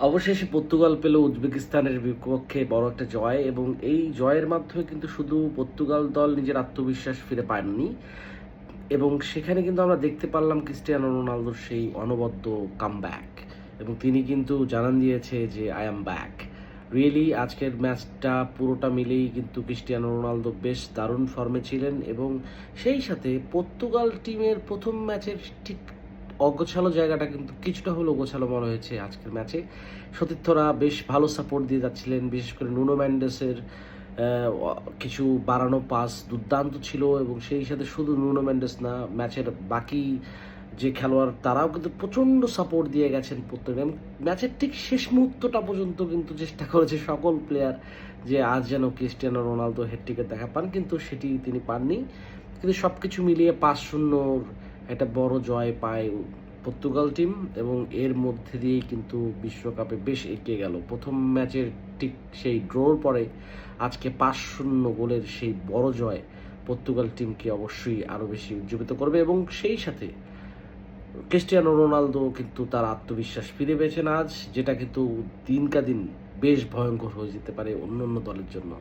অবশেষে পর্তুগাল পেল উজবেকিস্তানের বিপক্ষে বড় একটা জয় এবং এই জয়ের মাধ্যমে কিন্তু শুধু পর্তুগাল দল নিজের আত্মবিশ্বাস ফিরে পায়নি এবং সেখানে কিন্তু আমরা দেখতে পারলাম ক্রিস্টিয়ানো রোনালদোর সেই অনবদ্য কামব্যাক এবং তিনি কিন্তু জানান দিয়েছে যে আই অ্যাম ব্যাক। রিয়েলি আজকের ম্যাচটা পুরোটা মিলেই কিন্তু ক্রিস্টিয়ানো রোনালদো বেশ দারুণ ফর্মে ছিলেন এবং সেই সাথে পর্তুগাল টিমের প্রথম ম্যাচের ঠিক অগোছালো জায়গাটা কিন্তু কিছুটা হলেও গোছালো মনে হয়েছে আজকের ম্যাচে। সতীর্থরা বেশ ভালো সাপোর্ট দিয়ে যাচ্ছিলেন, বিশেষ করে নুনো ম্যান্ডেসের কিছু বাড়ানো পাস দুর্দান্ত ছিল এবং সেই সাথে শুধু নুনো ম্যান্ডেস না, ম্যাচের বাকি যে খেলোয়াড় তারাও কিন্তু প্রচণ্ড সাপোর্ট দিয়ে গেছেন প্রত্যেক ম্যাচের ঠিক শেষ মুহূর্তটা পর্যন্ত কিন্তু চেষ্টা করেছে সকল প্লেয়ার যে আজ যেন ক্রিস্টিয়ানো রোনালদো হ্যাটট্রিকের দেখা পান, কিন্তু সেটি তিনি পাননি। কিন্তু সব কিছু মিলিয়ে 5-0 একটা বড় জয় পায় পর্তুগাল টিম এবং এর মধ্যে দিয়েই কিন্তু বিশ্বকাপে বেশ এগিয়ে গেল। প্রথম ম্যাচের ঠিক সেই ড্রর পরে আজকে 5-0 গোলের সেই বড় জয় পর্তুগাল টিমকে অবশ্যই আরও বেশি উজ্জীবিত করবে এবং সেই সাথে ক্রিস্টিয়ানো রোনালদো কিন্তু তার আত্মবিশ্বাস ফিরে পেয়েছেন আজ, যেটা কিন্তু দিনকা দিন বেশ ভয়ঙ্কর হয়ে যেতে পারে অন্য অন্য দলের জন্য।